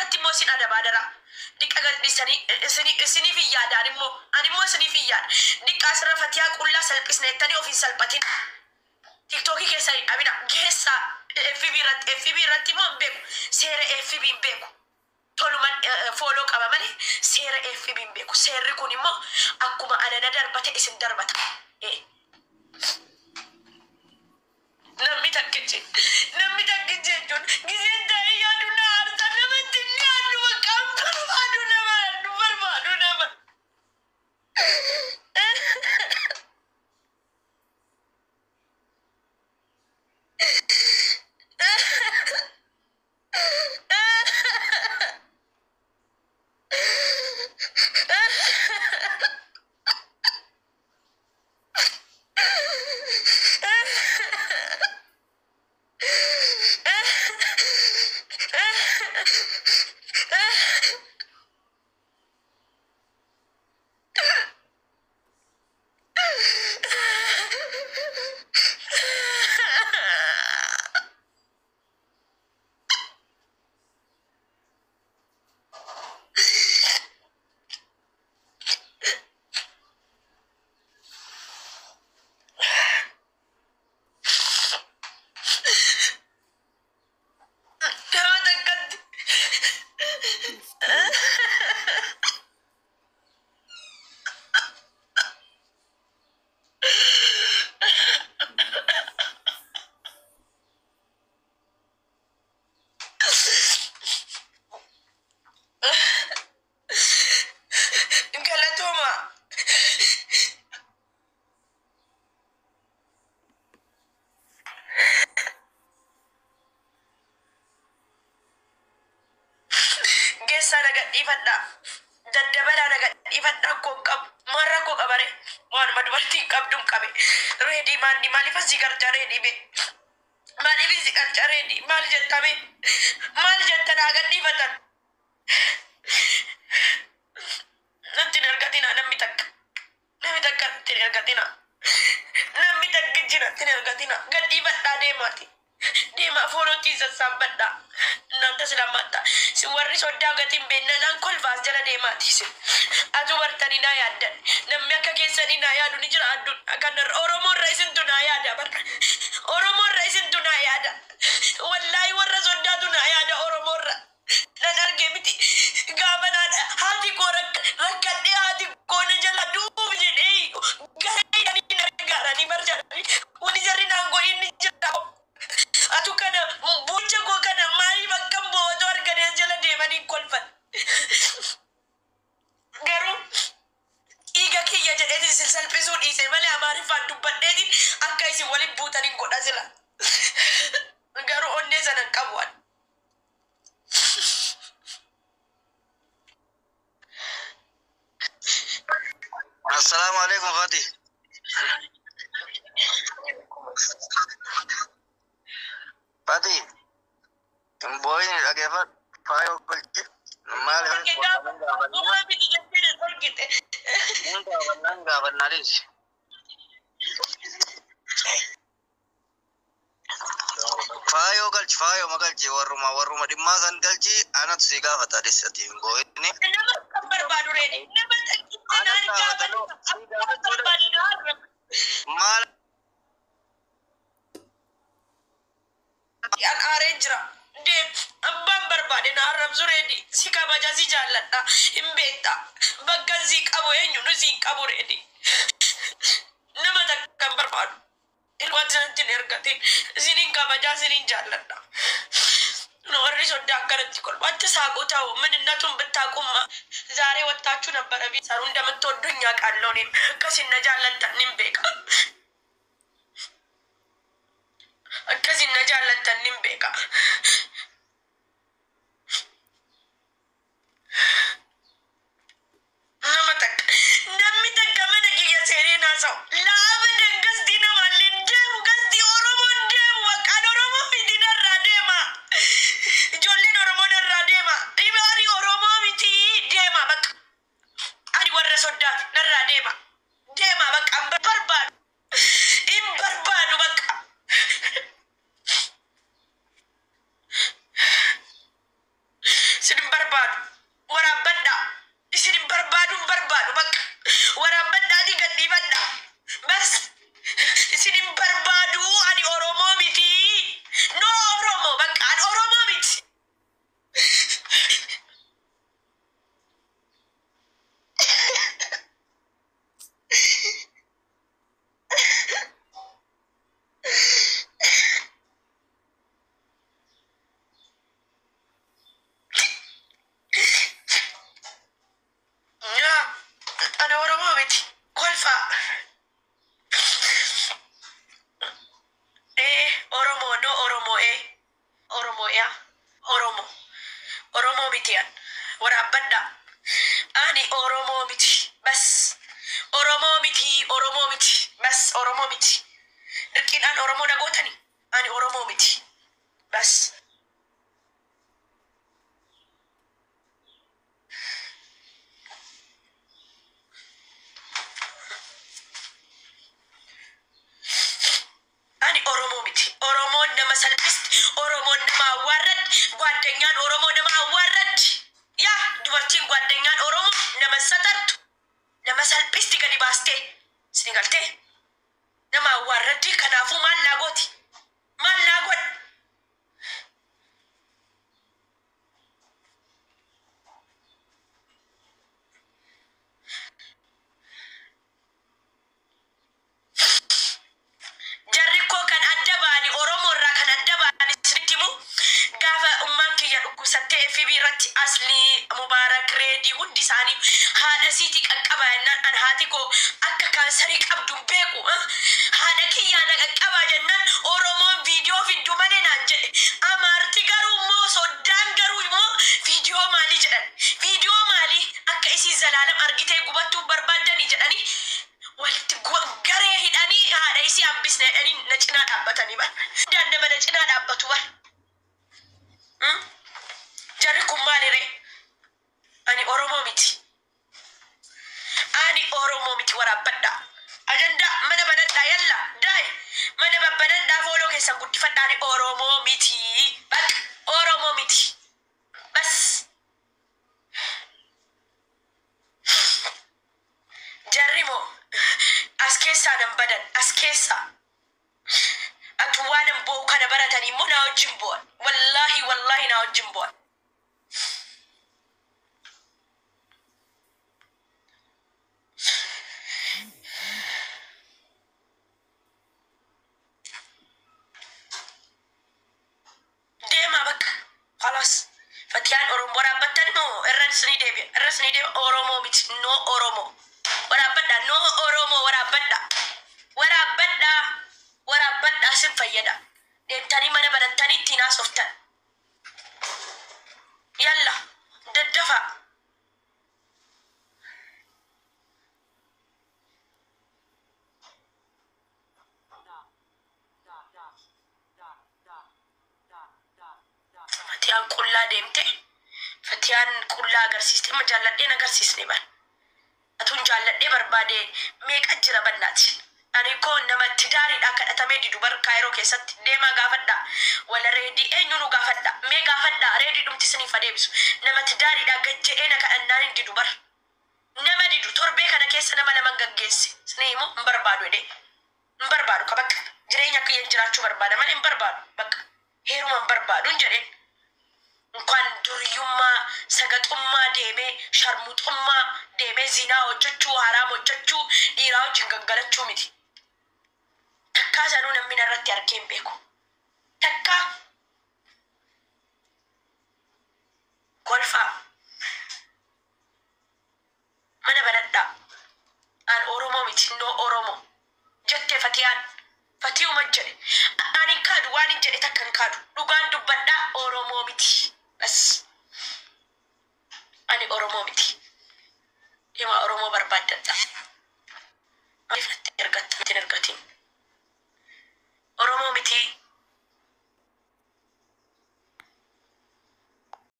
irratti immoo sin adabadara diqa gadhisanii isini fi yaadaan immoo ani immoo isini fi yaad diqa asirra fatiyaa qullaa salphisneettanii ofiin salphatin TikTokii keessanii dhabina geessa FB irratti immoo beeku seera FB beeku toluman follow qaba malee seera FB beeku seerri kun immoo akkuma anana darbate isin darbata namni takkichi jechuun giseen ta'ee yaadu na aarta namatti inni yaadu maqaan barbaadu nama ifadha daddabala naga ifadha ko qab marra ko qabare waan madwarti qabdum qabe ready man di mali fasi garta ready be mali bi garta ready mal jettame mal jettana gadi fatan nanti nergatina nammi tak nergatina nammi tak gijina nergatina gadi fadha de mati Dema foroti sambadda nanta silamata si warri sodda gatin benna nan kol vas jala dema tisi atu wartani na yadda nammi akka keessani na yadu ni jira addu akan oromo raisin tuna yada bar oromo raisin tuna yada wallahi warra sodda tuna yada oromo ra nan arge miti gamana hati ko rakkadde hati ko ne jala du jede gari ni nagara ni marjani woni jarri nango inni jada atu kana bucha go kana mai bakam bodo argane jala demani kolfan garu iga kiya jede silsal pesudi se male amari fandu badedi akka isi wali butani goda sila garu onne sanan kabwan Assalamu alaikum Fati. Fati, boy ni lagi apa? Fayo kerja, mal kan? Enggak benar sih. Fayo magalci waruma di masan galci anak siga fata di setiap boy ni. Mal Yan arrange de abban barbade na arab zuredi sika bajazi jallata imbeta bagazi qabo yenyu nusi qabo redi nama takkan barbadu ilwatan tin ergati sinin ka bajazi nin jallata no warri sodda akkanatti kol watti saaqotaw ምንነቱን ብታቁማ ዛሬ ወጣችሁ ነበር ቢሰሩ እንደምትወዱኝ አውቃለሁ እኔም ከሲነ ጃለንተንም ቤቃ ከሲነ ጃለንተንም ቤቃ ነመጠቅ እንደሚጠቀ ምን የሴሬና ሰው ለአብን ገዝቲ ነው ማለት ደም ገዝቲ ኦሮሞ ደም ወቃድ ኦሮሞ ቢዲነራ ደማ ጆሌን ኦሮሞ ደራ ደማ ኢባሪ ኦሮሞ ቢቲ ደማ በቃ አዲ ወረሶዳት ነራ ደማ ደማ በቃ በርባዱ ኢምበርባዱ በቃ Oromo. Oromo mitian. Warabbadda. Ani Oromo miti. Bas. Oromo miti. Oromo miti. Bas Oromo miti. Dirqiidhaan Oromoo nagootani. Ani Oromoo miti. Bas. Ani Oromoo miti. Oromoon nama salphisti. Oromoon nama awwaarrad. Gwaddanyaan Oromoo nama awwaarrad. Yaa dubartiin gwaddanyaan Oromoo nama satartu. Nama salphisti gadi baastee. Isin galtee? Nama awwaarraddi kanaafuu maal naa gooti? Maal naa godha? Jarri koo kan adda baani Oromoo irraa kan adda baani isinitti himu gaafa ummaan kiyya dhukkubsattee FB irratti Aslii Mubaarak Reedii hundi isaanii haadha siitii qaqqabaa jennaan an haati koo akka kaansarii qabdu beeku haadha kiyyaa na qaqqabaa jennaan Oromoon viidiyoo fiddu malee naan jedhe amaarti garuu immoo soddaan garuu immoo viidiyoo maalii jedhan viidiyoo maalii akka isii Zalaalam argitee gubattuu barbaaddanii jedhanii walitti garee hidhanii haadha isii hambisne jedhanii na cinaa dhaabbatanii bar dandama na cinaa dhaabbatu bar jarri kun maaliree ani Oromoo miti. Ani Oromoo miti waraabbadha. Ajanda mana banadhaa yalla daai mana babbanadhaa fooloo keessan guddifadhaa ani Oromoo miti. Bakka Oromoo miti. Bas. Jarri moo as keessaa nan badan as keessaa. Atu waanan bo'u kana baratanii immoo naa wajjin bo'an. Wallaahi naa wajjin bo'an. Fatiyaan Oromoo waraabbattan moo irrasni deebi'a Oromoo miti no Oromoo waraabbadha no Oromoo waraabbadha sin fayyada deemtanii mana barattanii ittiin haasoftan yalla daddafa Fatiyaan qullaa deemte Fatiyaan qullaa agarsiiste ma jaalladheen agarsiisne bar atun jaalladhee barbaade meeqa jira bannaati ani koo namatti daariidhaa kadhatamee didu bar Kaayiroo keessatti deemaa gaafadha wala reedii eenyunu gaafadha mee gaafadha reedii dhumti isiniif adeebisu namatti daariidhaa gajje'ee na kadhannaan hin didu bar nama didu torbee kana keessa nama laman gaggeesse isini himu hin barbaadu jedhee hin barbaadu ka bakka jireenya akka hin jiraachuu barbaada malee hin barbaadu bakka heeruma hin barbaadu hin jedheen እንኳን ዱርዩማ ሰገጡማ ደሜ ሸርሙጡማ ደሜ ዚና ወጀቹ ሐራም ወጀቹ ዲራው ጅንገገለቹ ሚቲ ተካ ሰኑ ነሚነረት ያርኬን ቤኩ ተካ ኮልፋ ማነ በረዳ አን ኦሮሞ ሚቲ ኖ ኦሮሞ ጀቴ ፈቲዩ መጀለ አኒ ካዱ ዋኒ ጀለ ተከን ካዱ ዱጋን ዱበዳ ኦሮሞ ሚቲ بس أنا أورومو متي يما أورومو بربادة